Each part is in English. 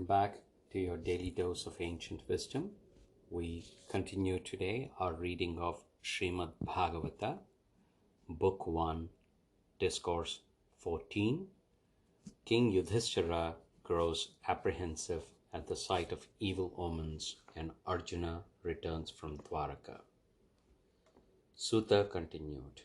welcome back to your daily dose of ancient wisdom. We continue today our reading of Srimad Bhagavata, Book 1, Discourse 14. King Yudhisthira grows apprehensive at the sight of evil omens, and Arjuna returns from Dwaraka. Sutta continued.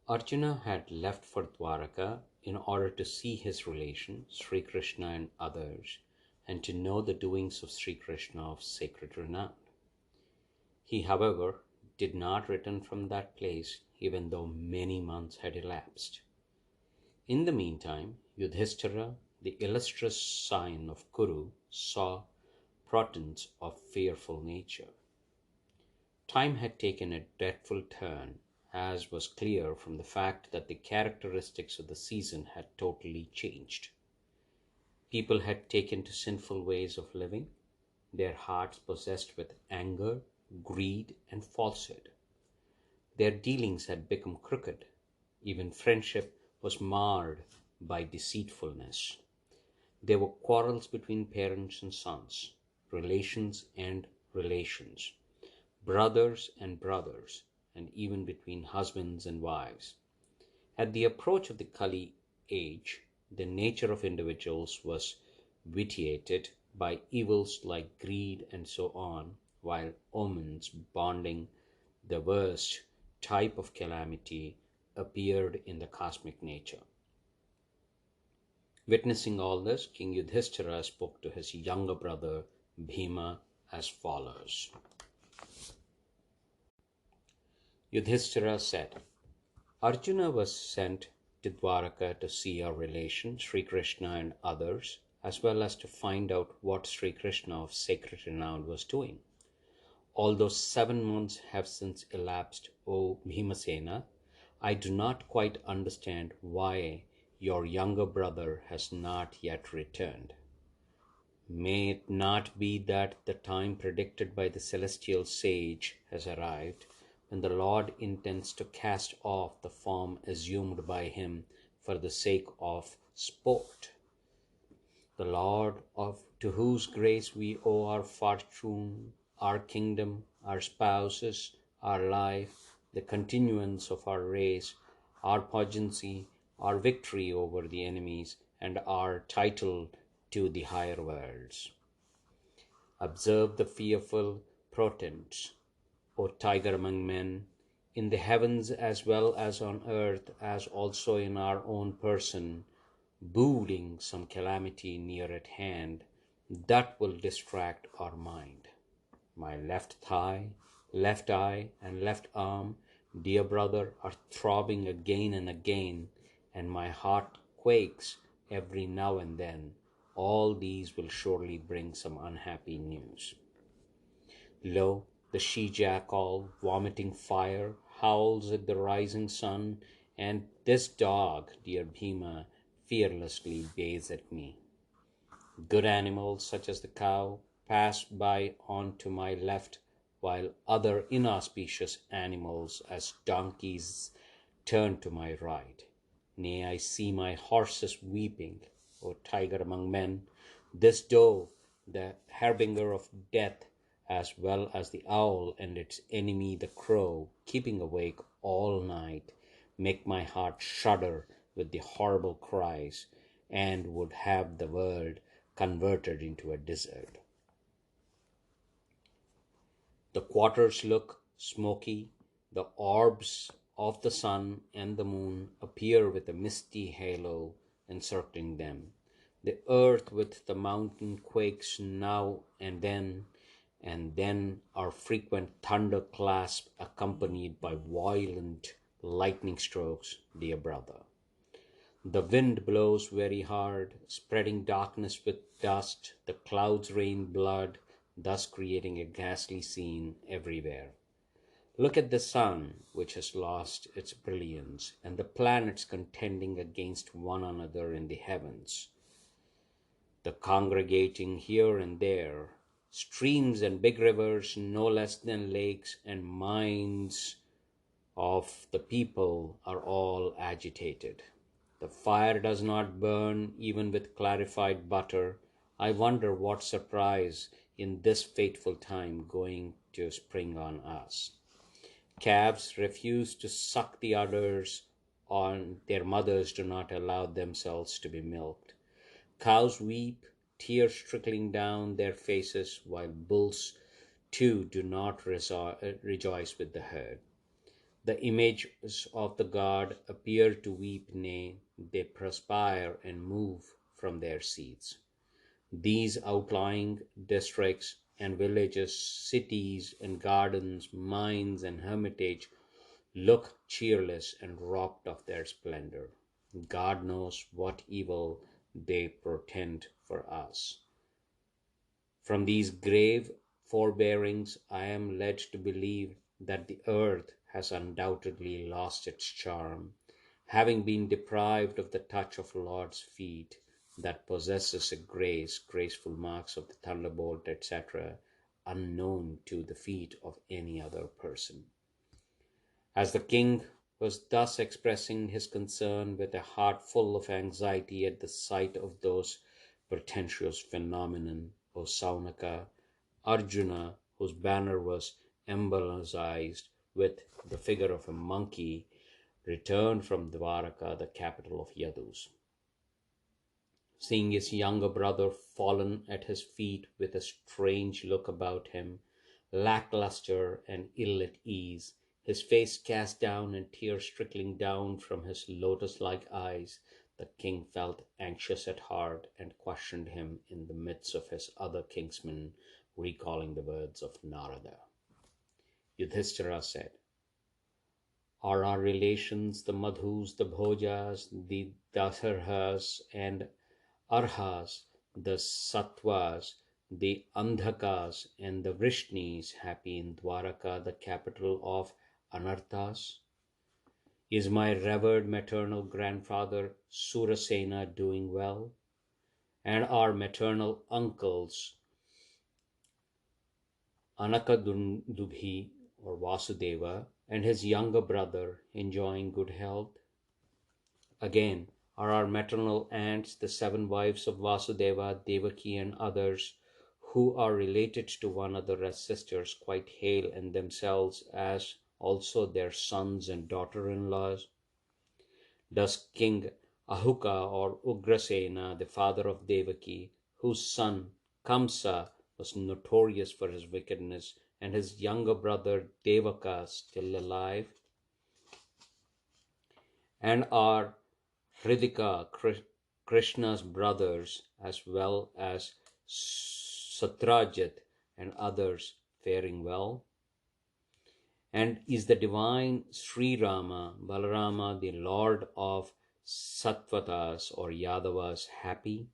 Arjuna had left for Dwaraka in order to see his relation, Sri Krishna and others, and to know the doings of Sri Krishna of sacred renown. He, however, did not return from that place, even though many months had elapsed. In the meantime, Yudhisthira, the illustrious scion of Kuru, saw portents of fearful nature. Time had taken a dreadful turn, as was clear from the fact that the characteristics of the season had totally changed. People had taken to sinful ways of living, their hearts possessed with anger, greed, and falsehood. Their dealings had become crooked. Even friendship was marred by deceitfulness. There were quarrels between parents and sons, relations and relations, brothers and brothers, and even between husbands and wives. At the approach of the Kali age, the nature of individuals was vitiated by evils like greed and so on, while omens, bonding the worst type of calamity, appeared in the cosmic nature. Witnessing all this, King Yudhisthira spoke to his younger brother Bhima as follows. Yudhisthira said, Arjuna was sent to Dwaraka to see our relation, Sri Krishna and others, as well as to find out what Sri Krishna of sacred renown was doing. Although 7 months have since elapsed, O Bhimasena, I do not quite understand why your younger brother has not yet returned. May it not be that the time predicted by the celestial sage has arrived, when the Lord intends to cast off the form assumed by him for the sake of sport? The Lord, to whose grace we owe our fortune, our kingdom, our spouses, our life, the continuance of our race, our pugency, our victory over the enemies, and our title to the higher worlds. Observe the fearful portents, O tiger among men, in the heavens as well as on earth, as also in our own person, boding some calamity near at hand that will distract our mind. My left thigh, left eye, and left arm, dear brother, are throbbing again and again, and my heart quakes every now and then. All these will surely bring some unhappy news. Lo, the she-jackal, vomiting fire, howls at the rising sun, and this dog, dear Bhima, fearlessly bayes at me. Good animals, such as the cow, pass by on to my left, while other inauspicious animals, as donkeys, turn to my right. Nay, I see my horses weeping, O tiger among men. This doe, the harbinger of death, as well as the owl and its enemy the crow, keeping awake all night, make my heart shudder with the horrible cries, and would have the world converted into a desert. The quarters look smoky, the orbs of the sun and the moon appear with a misty halo encircling them. The earth with the mountain quakes now and then are frequent thunderclaps accompanied by violent lightning strokes, dear brother. The wind blows very hard, spreading darkness with dust. The clouds rain blood, thus creating a ghastly scene everywhere. Look at the sun, which has lost its brilliance, and the planets contending against one another in the heavens. The congregating here and there, streams and big rivers, no less than lakes, and minds of the people are all agitated. The fire does not burn even with clarified butter, I wonder what surprise in this fateful time going to spring on us. Calves refuse to suck the udders on their mothers do not allow themselves to be milked. Cows weep, tears trickling down their faces, while bulls too do not rejoice with the herd. The images of the god appear to weep, nay, they perspire and move from their seats. These outlying districts and villages, cities and gardens, mines and hermitage look cheerless and robbed of their splendor. God knows what evil they portend for us. From these grave forebearings, I am led to believe that the earth has undoubtedly lost its charm, having been deprived of the touch of Lord's feet that possesses a grace, graceful marks of the thunderbolt, etc., unknown to the feet of any other person. As the king was thus expressing his concern with a heart full of anxiety at the sight of those portentous phenomena, O Saunaka, Arjuna, whose banner was emblazoned with the figure of a monkey, returned from Dwaraka, the capital of Yadus. Seeing his younger brother fallen at his feet with a strange look about him, lackluster and ill at ease, his face cast down and tears trickling down from his lotus-like eyes, the king felt anxious at heart and questioned him in the midst of his other kinsmen, recalling the words of Narada. Yudhisthira said, "Are our relations the Madhus, the Bhojas, the Dasarhas and Arhas, the Sattvas, the Andhakas, and the Vrishnis happy in Dwaraka, the capital of Anarthas? Is my revered maternal grandfather Surasena doing well? And our maternal uncles Anakadundubhi or Vasudeva and his younger brother enjoying good health? Again, are our maternal aunts, the 7 wives of Vasudeva, Devaki, and others, who are related to one another as sisters, quite hale in themselves, as also their sons and daughter-in-laws? Does King Ahuka or Ugrasena, the father of Devaki, whose son Kamsa was notorious for his wickedness, and his younger brother Devaka still alive? And are Hridika, Krishna's brothers, as well as Satrajit and others faring well? And is the divine Sri Rama, Balarama, the lord of Sattvatas or Yadavas happy?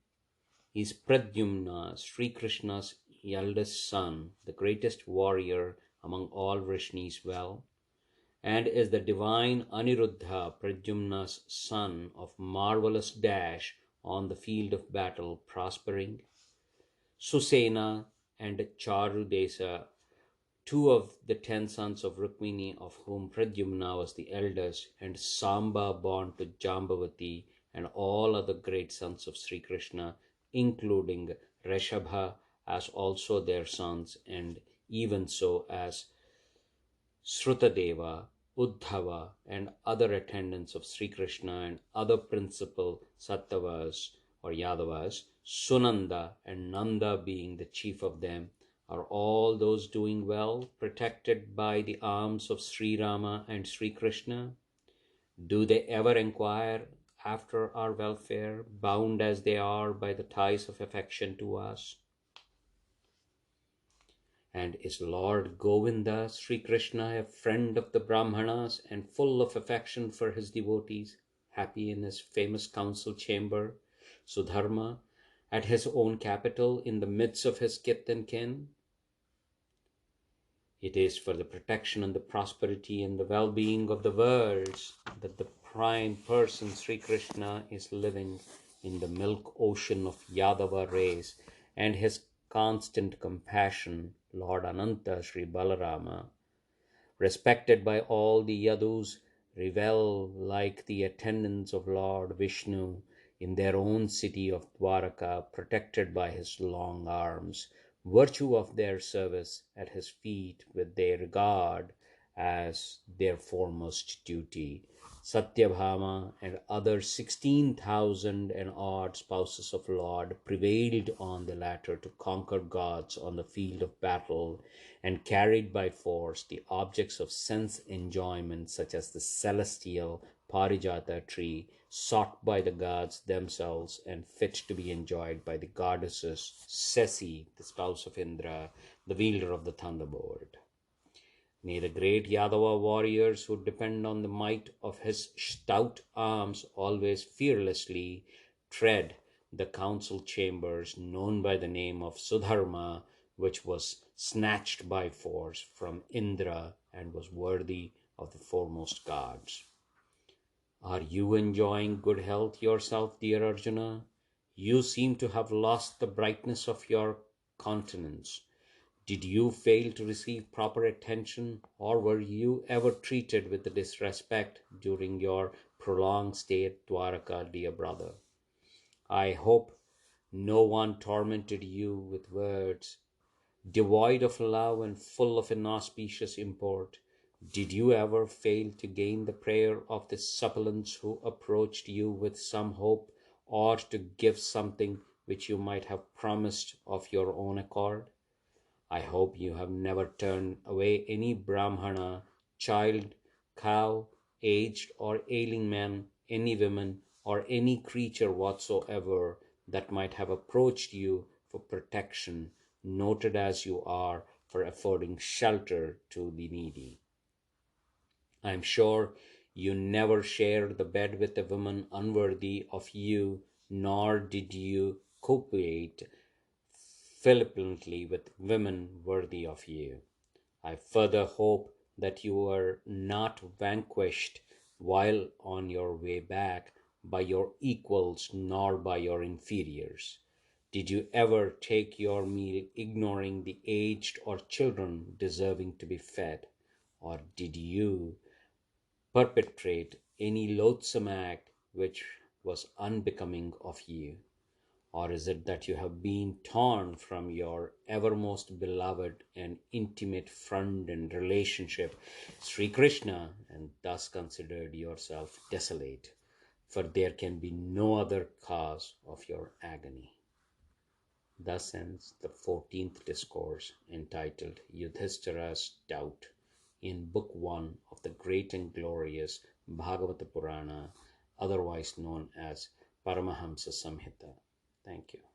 Is Pradyumna, Sri Krishna's eldest son, the greatest warrior among all Vrishnis well? And is the divine Aniruddha, Pradyumna's son, of marvelous dash on the field of battle, prospering? Susena and Charudesa, 2 of the 10 sons of Rukmini, of whom Pradyumna was the eldest, and Samba born to Jambavati, and all other great sons of Sri Krishna, including Reshabha, as also their sons, and even so as Srutadeva, Uddhava, and other attendants of Sri Krishna, and other principal Sattavas or Yadavas, Sunanda and Nanda being the chief of them, are all those doing well, protected by the arms of Sri Rama and Sri Krishna? Do they ever inquire after our welfare, bound as they are by the ties of affection to us? And is Lord Govinda, Sri Krishna, a friend of the Brahmanas and full of affection for his devotees, happy in his famous council chamber, Sudharma, at his own capital, in the midst of his kith and kin? It is for the protection and the prosperity and the well-being of the worlds that the prime person Sri Krishna is living in the milk ocean of Yadava race, and his constant compassion, Lord Ananta Sri Balarama, respected by all the Yadus, revel like the attendants of Lord Vishnu in their own city of Dwaraka, protected by his long arms, virtue of their service at his feet, with their regard as their foremost duty. Satyabhama and other 16,000 and odd spouses of Lord prevailed on the latter to conquer gods on the field of battle, and carried by force the objects of sense enjoyment, such as the celestial Parijata tree, sought by the gods themselves and fit to be enjoyed by the goddesses Sesi, the spouse of Indra, the wielder of the thunderbolt. May the great Yadava warriors who depend on the might of his stout arms always fearlessly tread the council chambers known by the name of Sudharma, which was snatched by force from Indra and was worthy of the foremost gods. Are you enjoying good health yourself, dear Arjuna? You seem to have lost the brightness of your countenance. Did you fail to receive proper attention, or were you ever treated with disrespect during your prolonged stay at Dwaraka, dear brother? I hope no one tormented you with words devoid of love and full of inauspicious import. Did you ever fail to gain the prayer of the suppliants who approached you with some hope, or to give something which you might have promised of your own accord? I hope you have never turned away any Brahmana, child, cow, aged or ailing man, any woman, or any creature whatsoever that might have approached you for protection, noted as you are for affording shelter to the needy. I am sure you never shared the bed with a woman unworthy of you, nor did you copulate flippantly with women worthy of you. I further hope that you were not vanquished while on your way back by your equals nor by your inferiors. Did you ever take your meal ignoring the aged or children deserving to be fed? Or did you perpetrate any loathsome act which was unbecoming of you? Or is it that you have been torn from your evermost beloved and intimate friend and relationship, Sri Krishna, and thus considered yourself desolate? For there can be no other cause of your agony. Thus ends the 14th discourse entitled Yudhisthira's Doubt in Book 1 of the great and glorious Bhagavata Purana, otherwise known as Paramahamsa Samhita. Thank you.